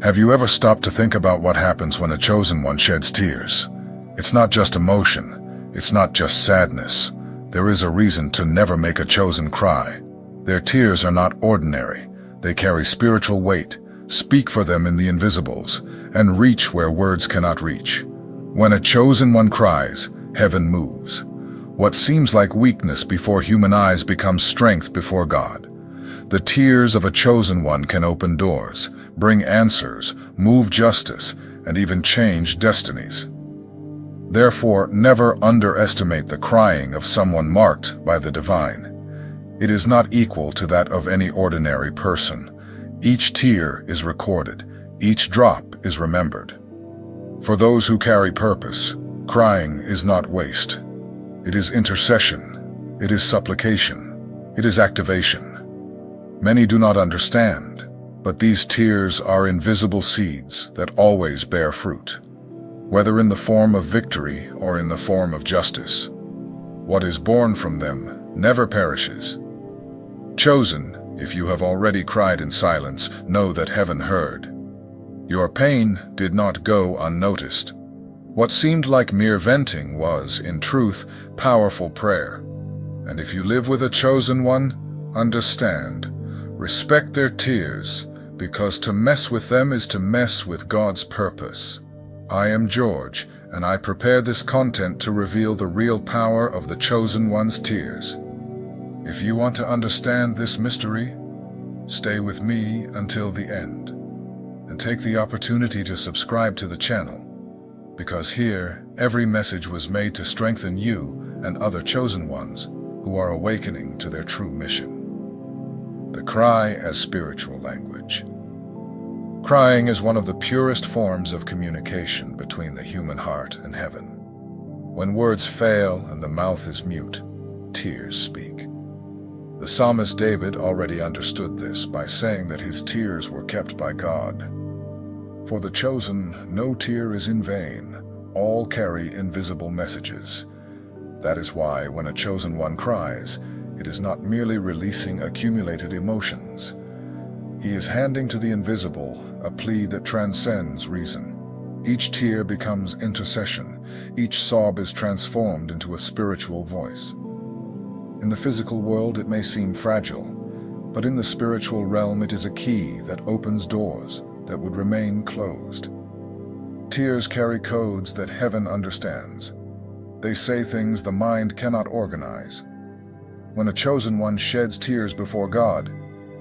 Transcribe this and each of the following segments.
Have you ever stopped to think about what happens when a chosen one sheds tears? It's not just emotion. It's not just sadness. There is a reason to never make a chosen cry. Their tears are not ordinary. They carry spiritual weight, speak for them in the invisibles, and reach where words cannot reach. When a chosen one cries, heaven moves. What seems like weakness before human eyes becomes strength before God. The tears of a chosen one can open doors, bring answers, move justice, and even change destinies. Therefore, never underestimate the crying of someone marked by the divine. It is not equal to that of any ordinary person. Each tear is recorded. Each drop is remembered. For those who carry purpose, crying is not waste. It is intercession. It is supplication. It is activation. Many do not understand, but these tears are invisible seeds that always bear fruit, whether in the form of victory or in the form of justice. What is born from them never perishes. Chosen, if you have already cried in silence, know that heaven heard. Your pain did not go unnoticed. What seemed like mere venting was, in truth, powerful prayer. And if you live with a chosen one, understand, respect their tears, because to mess with them is to mess with God's purpose. I am George, and I prepare this content to reveal the real power of the chosen one's tears. If you want to understand this mystery, stay with me until the end, and take the opportunity to subscribe to the channel, because here, every message was made to strengthen you and other chosen ones who are awakening to their true mission. The cry as spiritual language. Crying is one of the purest forms of communication between the human heart and heaven. When words fail and the mouth is mute, tears speak. The psalmist David already understood this by saying that his tears were kept by God. For the chosen, no tear is in vain. All carry invisible messages. That is why when a chosen one cries, it is not merely releasing accumulated emotions. He is handing to the invisible a plea that transcends reason. Each tear becomes intercession. Each sob is transformed into a spiritual voice. In the physical world, it may seem fragile, but in the spiritual realm, it is a key that opens doors that would remain closed. Tears carry codes that heaven understands. They say things the mind cannot organize. When a chosen one sheds tears before God,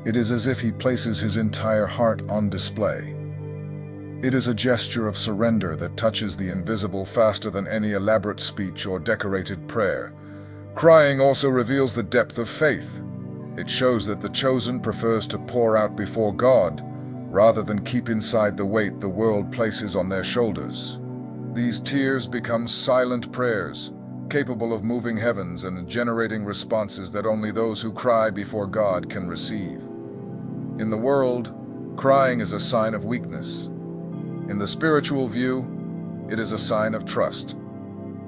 it is as if he places his entire heart on display. It is a gesture of surrender that touches the invisible faster than any elaborate speech or decorated prayer. Crying also reveals the depth of faith. It shows that the chosen prefers to pour out before God rather than keep inside the weight the world places on their shoulders. These tears become silent prayers, capable of moving heavens and generating responses that only those who cry before God can receive. In the world, crying is a sign of weakness. In the spiritual view, it is a sign of trust.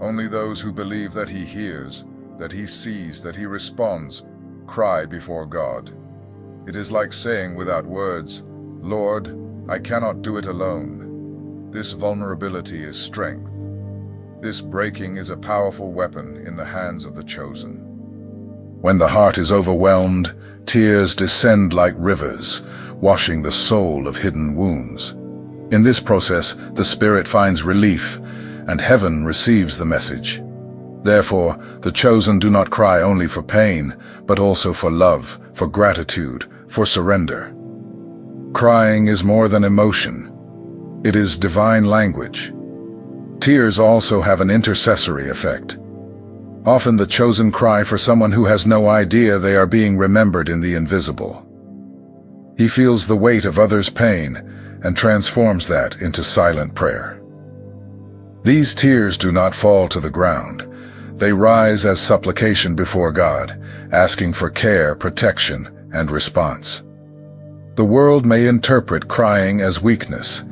Only those who believe that He hears, that He sees, that He responds, cry before God. It is like saying without words, "Lord, I cannot do it alone." This vulnerability is strength. This breaking is a powerful weapon in the hands of the chosen. When the heart is overwhelmed, tears descend like rivers, washing the soul of hidden wounds. In this process, the spirit finds relief, and heaven receives the message. Therefore, the chosen do not cry only for pain, but also for love, for gratitude, for surrender. Crying is more than emotion. It is divine language. Tears also have an intercessory effect. Often the chosen cry for someone who has no idea they are being remembered in the invisible. He feels the weight of others' pain and transforms that into silent prayer. These tears do not fall to the ground. They rise as supplication before God, asking for care, protection, and response. The world may interpret crying as weakness,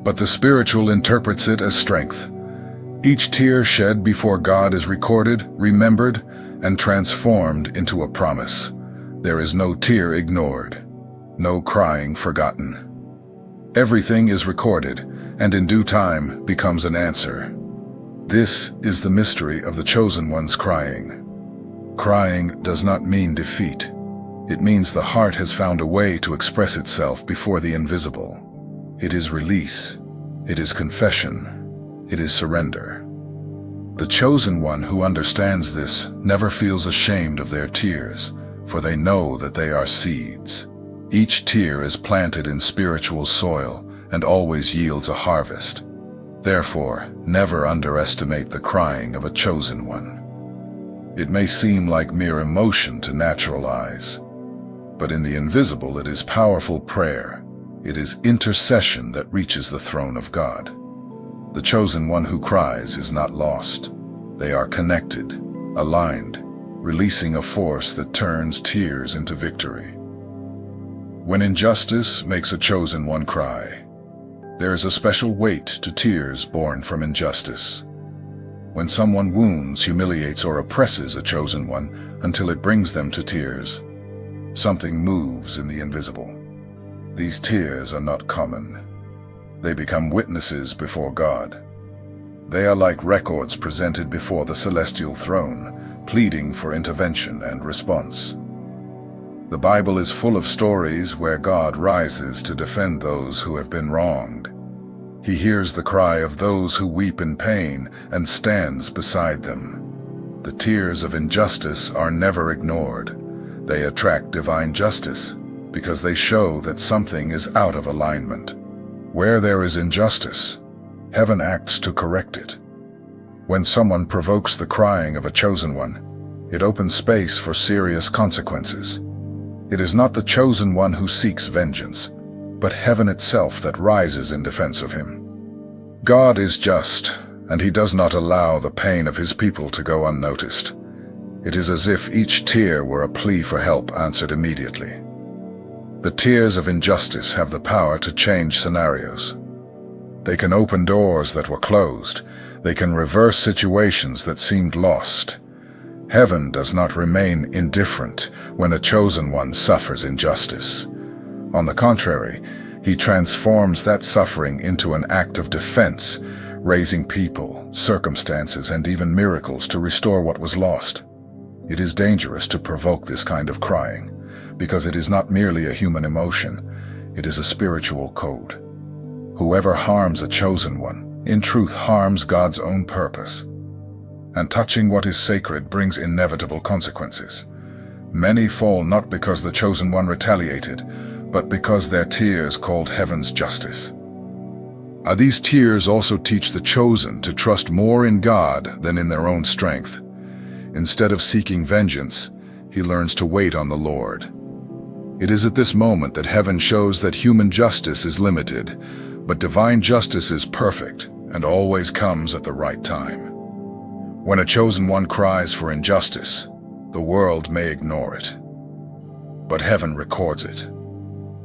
but the spiritual interprets it as strength. Each tear shed before God is recorded, remembered, and transformed into a promise. There is no tear ignored, no crying forgotten. Everything is recorded, and in due time becomes an answer. This is the mystery of the chosen one's crying. Crying does not mean defeat. It means the heart has found a way to express itself before the invisible. It is release. It is confession. It is surrender. The chosen one who understands this never feels ashamed of their tears, for they know that they are seeds. Each tear is planted in spiritual soil and always yields a harvest. Therefore, never underestimate the crying of a chosen one. It may seem like mere emotion to natural eyes, but in the invisible it is powerful prayer. It is intercession that reaches the throne of God. The chosen one who cries is not lost. They are connected, aligned, releasing a force that turns tears into victory. When injustice makes a chosen one cry, there is a special weight to tears born from injustice. When someone wounds, humiliates, or oppresses a chosen one until it brings them to tears, something moves in the invisible. These tears are not common. They become witnesses before God. They are like records presented before the celestial throne, pleading for intervention and response. The Bible is full of stories where God rises to defend those who have been wronged. He hears the cry of those who weep in pain and stands beside them. The tears of injustice are never ignored. They attract divine justice because they show that something is out of alignment. Where there is injustice, heaven acts to correct it. When someone provokes the crying of a chosen one, it opens space for serious consequences. It is not the chosen one who seeks vengeance, but heaven itself that rises in defense of him. God is just, and he does not allow the pain of his people to go unnoticed. It is as if each tear were a plea for help answered immediately. The tears of injustice have the power to change scenarios. They can open doors that were closed. They can reverse situations that seemed lost. Heaven does not remain indifferent when a chosen one suffers injustice. On the contrary, he transforms that suffering into an act of defense, raising people, circumstances, and even miracles to restore what was lost. It is dangerous to provoke this kind of crying, because it is not merely a human emotion, it is a spiritual code. Whoever harms a chosen one, in truth harms God's own purpose. And touching what is sacred brings inevitable consequences. Many fall not because the chosen one retaliated, but because their tears called heaven's justice. These tears also teach the chosen to trust more in God than in their own strength. Instead of seeking vengeance, he learns to wait on the Lord. It is at this moment that heaven shows that human justice is limited, but divine justice is perfect and always comes at the right time. When a chosen one cries for injustice, the world may ignore it, but heaven records it.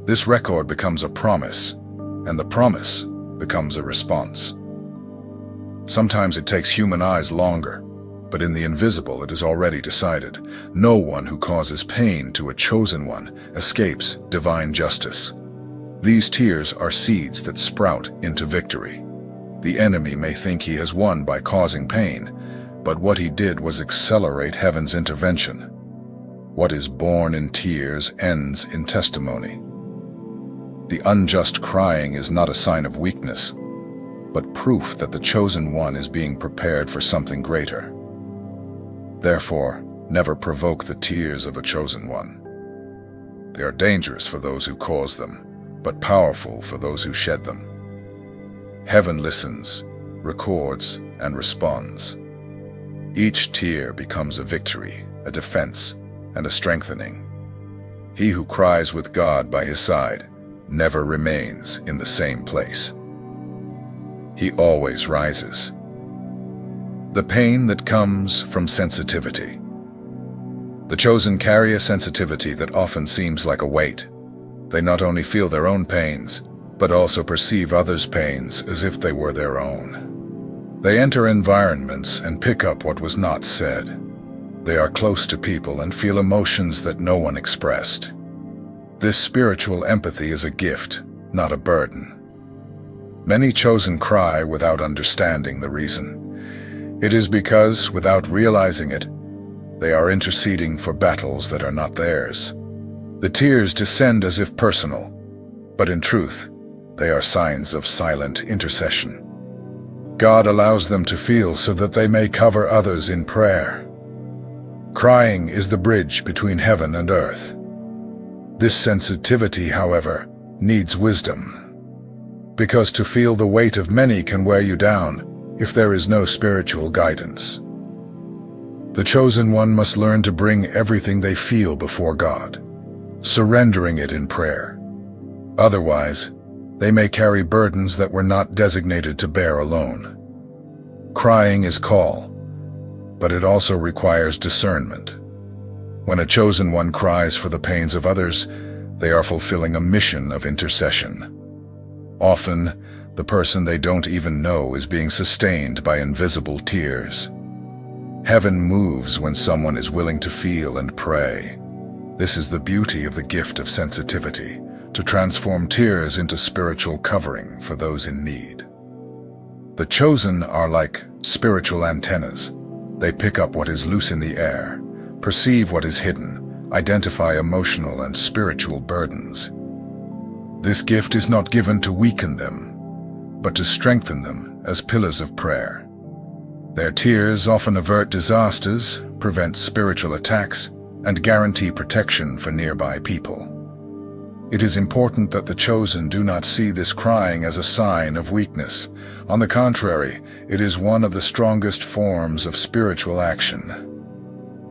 This record becomes a promise, and the promise becomes a response. Sometimes it takes human eyes longer, but in the invisible it is already decided. No one who causes pain to a chosen one escapes divine justice. These tears are seeds that sprout into victory. The enemy may think he has won by causing pain, but what he did was accelerate heaven's intervention. What is born in tears ends in testimony. The unjust crying is not a sign of weakness, but proof that the chosen one is being prepared for something greater. Therefore, never provoke the tears of a chosen one. They are dangerous for those who cause them, but powerful for those who shed them. Heaven listens, records, and responds. Each tear becomes a victory, a defense, and a strengthening. He who cries with God by his side never remains in the same place. He always rises. The pain that comes from sensitivity. The chosen carry a sensitivity that often seems like a weight. They not only feel their own pains, but also perceive others' pains as if they were their own. They enter environments and pick up what was not said. They are close to people and feel emotions that no one expressed. This spiritual empathy is a gift, not a burden. Many chosen cry without understanding the reason. It is because, without realizing it, they are interceding for battles that are not theirs. The tears descend as if personal, but in truth, they are signs of silent intercession. God allows them to feel so that they may cover others in prayer. Crying is the bridge between heaven and earth. This sensitivity, however, needs wisdom, because to feel the weight of many can wear you down if there is no spiritual guidance. The chosen one must learn to bring everything they feel before God, surrendering it in prayer. Otherwise, they may carry burdens that were not designated to bear alone. Crying is call, but it also requires discernment. When a chosen one cries for the pains of others, they are fulfilling a mission of intercession. Often, the person they don't even know is being sustained by invisible tears. Heaven moves when someone is willing to feel and pray. This is the beauty of the gift of sensitivity, to transform tears into spiritual covering for those in need. The chosen are like spiritual antennas. They pick up what is loose in the air, perceive what is hidden, identify emotional and spiritual burdens. This gift is not given to weaken them, but to strengthen them as pillars of prayer. Their tears often avert disasters, prevent spiritual attacks, and guarantee protection for nearby people. It is important that the chosen do not see this crying as a sign of weakness. On the contrary, it is one of the strongest forms of spiritual action.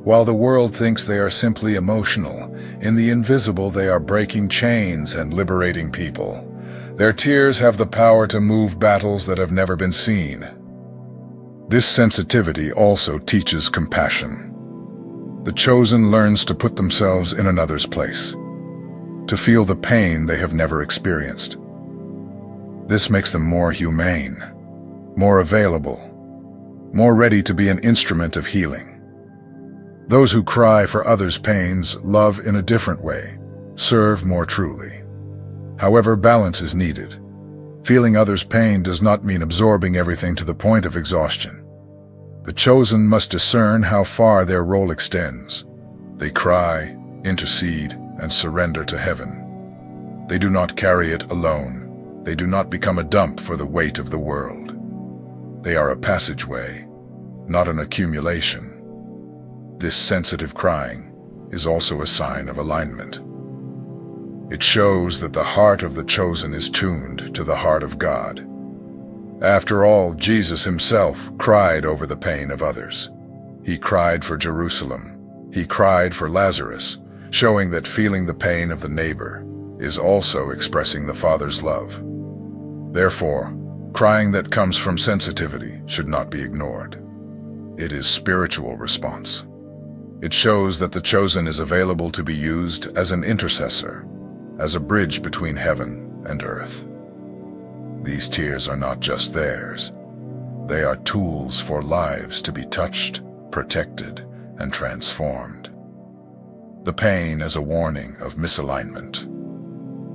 While the world thinks they are simply emotional, in the invisible they are breaking chains and liberating people. Their tears have the power to move battles that have never been seen. This sensitivity also teaches compassion. The chosen learns to put themselves in another's place, to feel the pain they have never experienced. This makes them more humane, more available, more ready to be an instrument of healing. Those who cry for others' pains love in a different way, serve more truly. However, balance is needed. Feeling others' pain does not mean absorbing everything to the point of exhaustion. The chosen must discern how far their role extends. They cry, intercede, and surrender to heaven. They do not carry it alone. They do not become a dump for the weight of the world. They are a passageway, not an accumulation. This sensitive crying is also a sign of alignment. It shows that the heart of the chosen is tuned to the heart of God. After all, Jesus himself cried over the pain of others. He cried for Jerusalem. He cried for Lazarus, showing that feeling the pain of the neighbor is also expressing the Father's love. Therefore, crying that comes from sensitivity should not be ignored. It is spiritual response. It shows that the chosen is available to be used as an intercessor, as a bridge between heaven and earth. These tears are not just theirs. They are tools for lives to be touched, protected, and transformed. The pain as a warning of misalignment.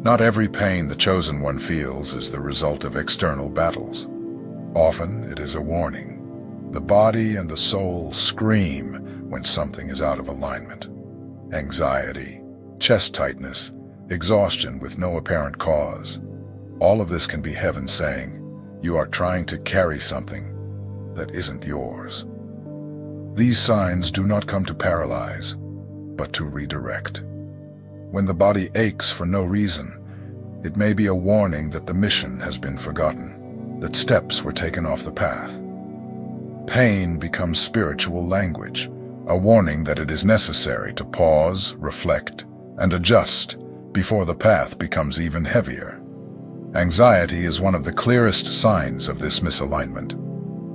Not every pain the chosen one feels is the result of external battles. Often it is a warning. The body and the soul scream when something is out of alignment. Anxiety, chest tightness, exhaustion with no apparent cause. All of this can be heaven saying, you are trying to carry something that isn't yours. These signs do not come to paralyze, but to redirect. When the body aches for no reason, it may be a warning that the mission has been forgotten, that steps were taken off the path. Pain becomes spiritual language, a warning that it is necessary to pause, reflect, and adjust before the path becomes even heavier. Anxiety is one of the clearest signs of this misalignment.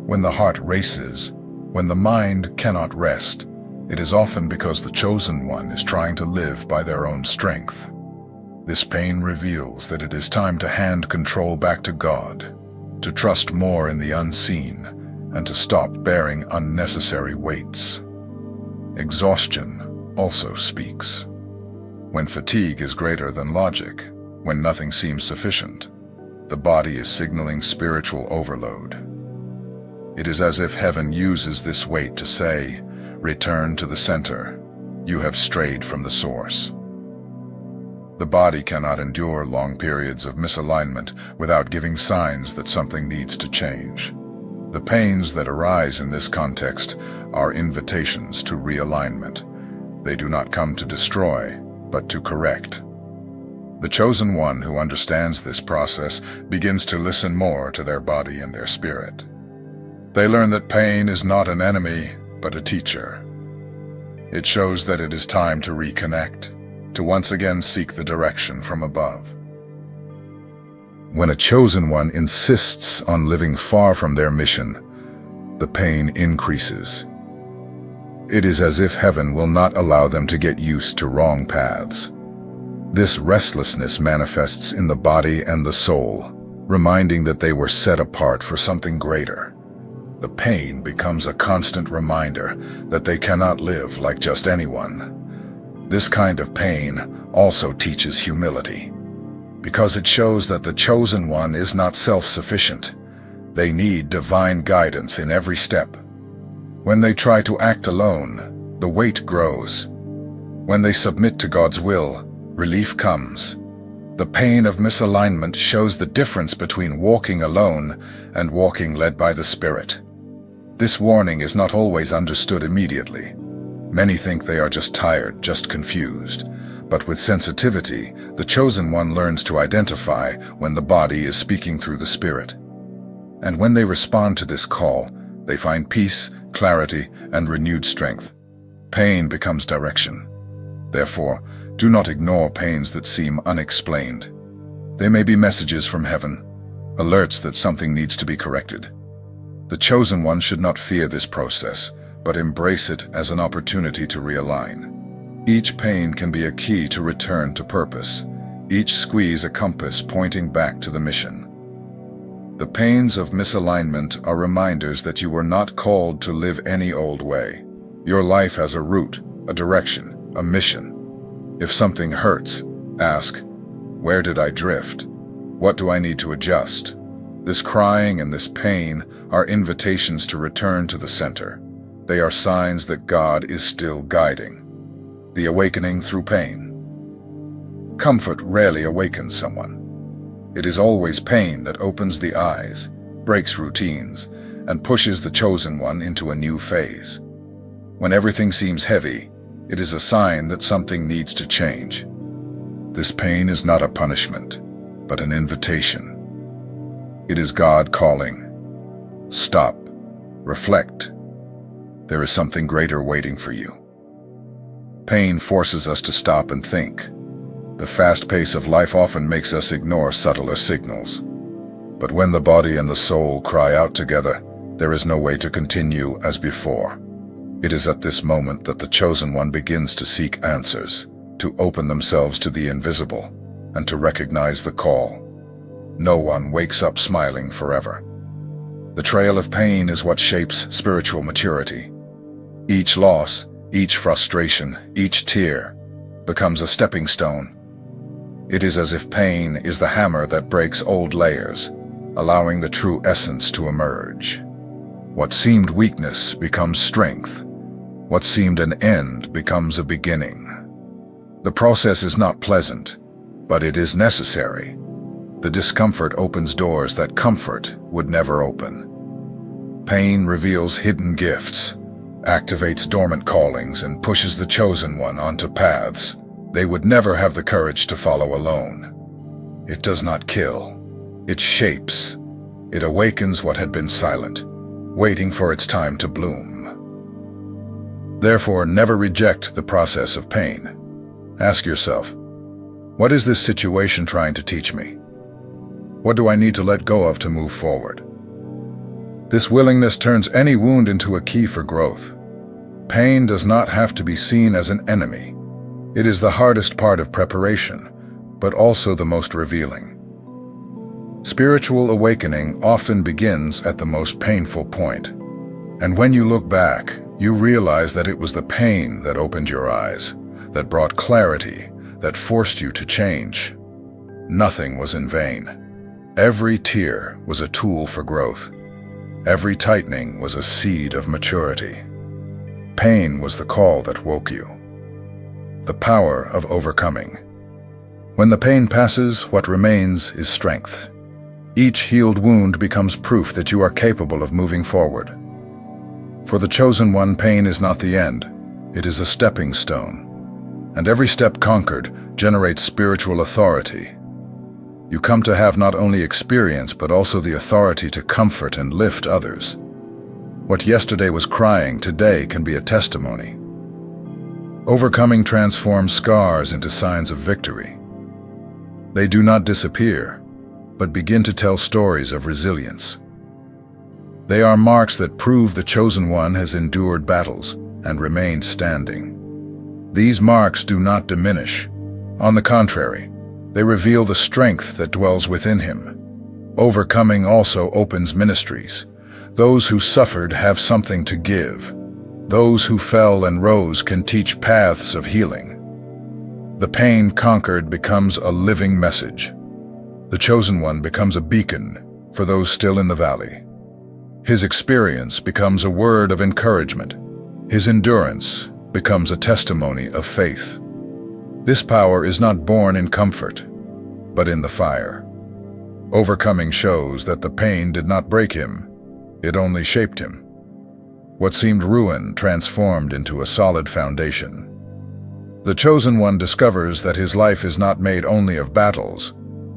When the heart races, when the mind cannot rest, it is often because the chosen one is trying to live by their own strength. This pain reveals that it is time to hand control back to God, to trust more in the unseen, and to stop bearing unnecessary weights. Exhaustion also speaks. When fatigue is greater than logic, when nothing seems sufficient. The body is signaling spiritual overload. It is as if heaven uses this weight to say, "Return to the center. You have strayed from the source." The body cannot endure long periods of misalignment without giving signs that something needs to change. The pains that arise in this context are invitations to realignment. They do not come to destroy, but to correct. The chosen one who understands this process begins to listen more to their body and their spirit. They learn that pain is not an enemy, but a teacher. It shows that it is time to reconnect, to once again seek the direction from above. When a chosen one insists on living far from their mission, the pain increases. It is as if heaven will not allow them to get used to wrong paths. This restlessness manifests in the body and the soul, reminding that they were set apart for something greater. The pain becomes a constant reminder that they cannot live like just anyone. This kind of pain also teaches humility, because it shows that the chosen one is not self-sufficient. They need divine guidance in every step. When they try to act alone, the weight grows. When they submit to God's will, relief comes. The pain of misalignment shows the difference between walking alone and walking led by the Spirit. This warning is not always understood immediately. Many think they are just tired, just confused. But with sensitivity, the chosen one learns to identify when the body is speaking through the Spirit. And when they respond to this call, they find peace, clarity, and renewed strength. Pain becomes direction. Therefore, do not ignore pains that seem unexplained. They may be messages from heaven, alerts that something needs to be corrected. The chosen one should not fear this process, but embrace it as an opportunity to realign. Each pain can be a key to return to purpose, each squeeze a compass pointing back to the mission. The pains of misalignment are reminders that you were not called to live any old way. Your life has a route, a direction, a mission. If something hurts, ask, "Where did I drift? What do I need to adjust?" This crying and this pain are invitations to return to the center. They are signs that God is still guiding. The awakening through pain. Comfort rarely awakens someone. It is always pain that opens the eyes, breaks routines, and pushes the chosen one into a new phase. When everything seems heavy, it is a sign that something needs to change. This pain is not a punishment, but an invitation. It is God calling. Stop. Reflect. There is something greater waiting for you. Pain forces us to stop and think. The fast pace of life often makes us ignore subtler signals. But when the body and the soul cry out together, there is no way to continue as before. It is at this moment that the chosen one begins to seek answers, to open themselves to the invisible, and to recognize the call. No one wakes up smiling forever. The trail of pain is what shapes spiritual maturity. Each loss, each frustration, each tear becomes a stepping stone. It is as if pain is the hammer that breaks old layers, allowing the true essence to emerge. What seemed weakness becomes strength. What seemed an end becomes a beginning. The process is not pleasant, but it is necessary. The discomfort opens doors that comfort would never open. Pain reveals hidden gifts, activates dormant callings, and pushes the chosen one onto paths they would never have the courage to follow alone. It does not kill. It shapes. It awakens what had been silent, waiting for its time to bloom. Therefore, never reject the process of pain. Ask yourself, what is this situation trying to teach me? What do I need to let go of to move forward? This willingness turns any wound into a key for growth. Pain does not have to be seen as an enemy. It is the hardest part of preparation, but also the most revealing. Spiritual awakening often begins at the most painful point. And when you look back, you realize that it was the pain that opened your eyes, that brought clarity, that forced you to change. nothing was in vain. Every tear was a tool for growth. Every tightening was a seed of maturity. Pain was the call that woke you. The power of overcoming. When the pain passes, what remains is strength. Each healed wound becomes proof that you are capable of moving forward. For the chosen one, pain is not the end. It is a stepping stone. And every step conquered generates spiritual authority. You come to have not only experience, but also the authority to comfort and lift others. What yesterday was crying, today can be a testimony. Overcoming transforms scars into signs of victory. They do not disappear, but begin to tell stories of resilience. They are marks that prove the chosen one has endured battles and remained standing. These marks do not diminish. On the contrary, they reveal the strength that dwells within him. Overcoming also opens ministries. Those who suffered have something to give. Those who fell and rose can teach paths of healing. The pain conquered becomes a living message. The chosen one becomes a beacon for those still in the valley. His experience becomes a word of encouragement. His endurance becomes a testimony of faith. This power is not born in comfort, but in the fire. Overcoming shows that the pain did not break him, it only shaped him. What seemed ruin transformed into a solid foundation. The chosen one discovers that his life is not made only of battles,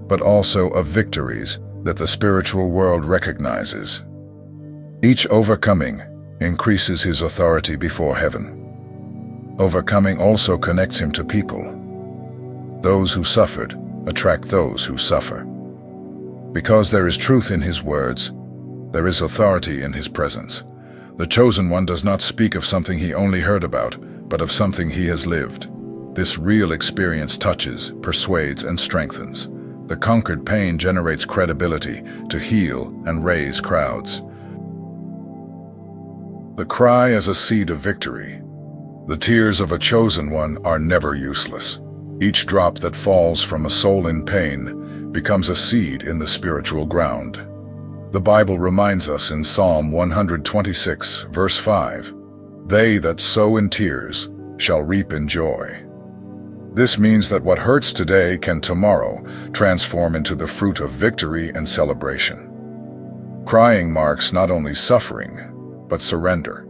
but also of victories that the spiritual world recognizes. Each overcoming increases his authority before heaven. Overcoming also connects him to people. Those who suffered attract those who suffer. Because there is truth in his words, there is authority in his presence. The chosen one does not speak of something he only heard about, but of something he has lived. This real experience touches, persuades, and strengthens. The conquered pain generates credibility to heal and raise crowds. The cry as a seed of victory. The tears of a chosen one are never useless. Each drop that falls from a soul in pain becomes a seed in the spiritual ground. The Bible reminds us in Psalm 126, verse 5, "They that sow in tears shall reap in joy." This means that what hurts today can tomorrow transform into the fruit of victory and celebration. Crying marks not only suffering, but surrender.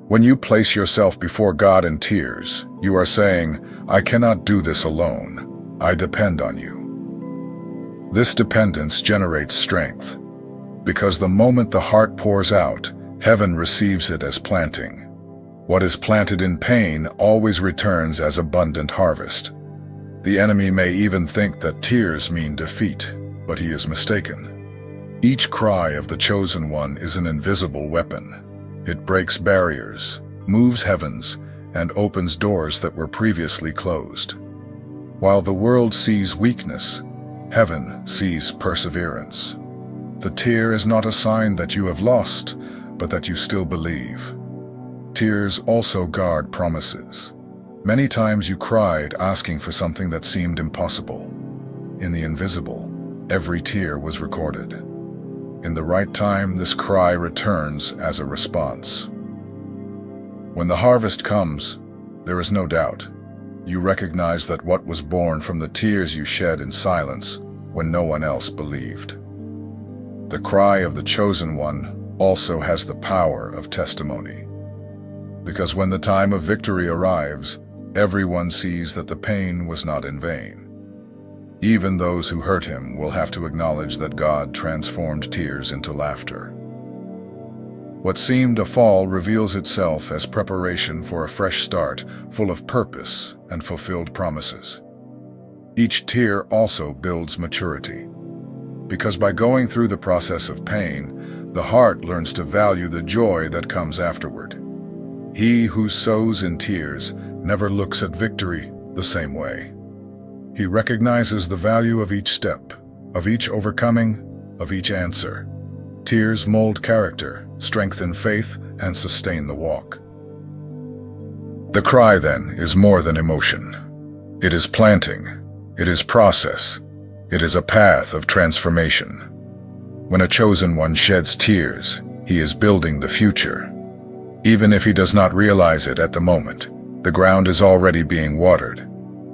When you place yourself before God in tears, you are saying, "I cannot do this alone. I depend on you." This dependence generates strength, because the moment the heart pours out, heaven receives it as planting. What is planted in pain always returns as abundant harvest. The enemy may even think that tears mean defeat, but he is mistaken. Each cry of the chosen one is an invisible weapon. It breaks barriers, moves heavens, and opens doors that were previously closed. While the world sees weakness, heaven sees perseverance. The tear is not a sign that you have lost, but that you still believe. Tears also guard promises. Many times you cried asking for something that seemed impossible. In the invisible, every tear was recorded. In the right time, this cry returns as a response. When the harvest comes, there is no doubt. You recognize that what was born from the tears you shed in silence when no one else believed. The cry of the chosen one also has the power of testimony. Because when the time of victory arrives, everyone sees that the pain was not in vain. Even those who hurt him will have to acknowledge that God transformed tears into laughter. What seemed a fall reveals itself as preparation for a fresh start, full of purpose and fulfilled promises. Each tear also builds maturity, because by going through the process of pain, the heart learns to value the joy that comes afterward. He who sows in tears never looks at victory the same way. He recognizes the value of each step, of each overcoming, of each answer. Tears mold character, strengthen faith, and sustain the walk. The cry, then, is more than emotion. It is planting, It is process. It is a path of transformation. When a chosen one sheds tears, he is building the future. Even if he does not realize it at the moment, the ground is already being watered.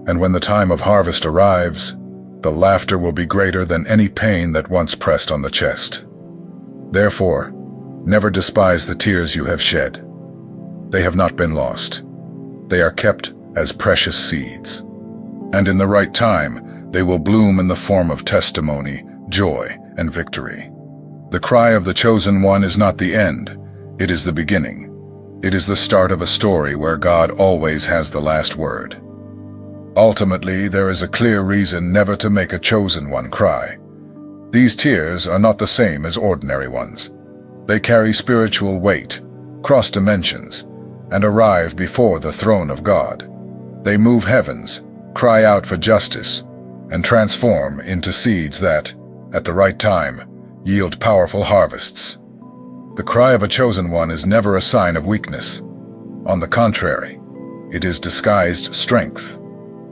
And when the time of harvest arrives, the laughter will be greater than any pain that once pressed on the chest. Therefore, never despise the tears you have shed. They have not been lost. They are kept as precious seeds. And in the right time, they will bloom in the form of testimony, joy, and victory. The cry of the chosen one is not the end. It is the beginning. It is the start of a story where God always has the last word. Ultimately, there is a clear reason never to make a chosen one cry. These tears are not the same as ordinary ones. They carry spiritual weight, cross dimensions, and arrive before the throne of God. They move heavens, cry out for justice, and transform into seeds that, at the right time, yield powerful harvests. The cry of a chosen one is never a sign of weakness. On the contrary, it is disguised strength.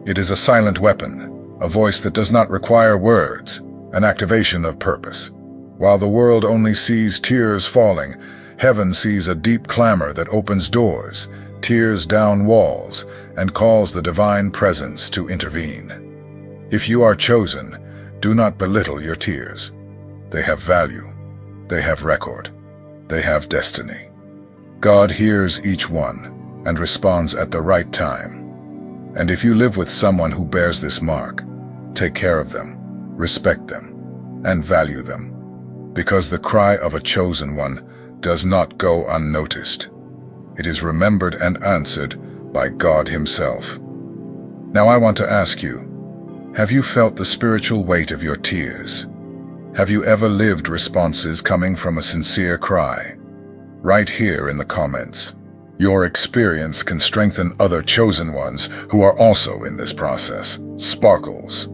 It is a silent weapon, a voice that does not require words, an activation of purpose. While the world only sees tears falling, heaven sees a deep clamor that opens doors, tears down walls, and calls the divine presence to intervene. If you are chosen, do not belittle your tears. They have value. They have record. They have destiny. God hears each one and responds at the right time. And if you live with someone who bears this mark, take care of them, respect them, and value them. Because the cry of a chosen one does not go unnoticed. It is remembered and answered by God Himself. Now I want to ask you, have you felt the spiritual weight of your tears? Have you ever lived responses coming from a sincere cry? Write here in the comments. Your experience can strengthen other chosen ones who are also in this process. Sparkles.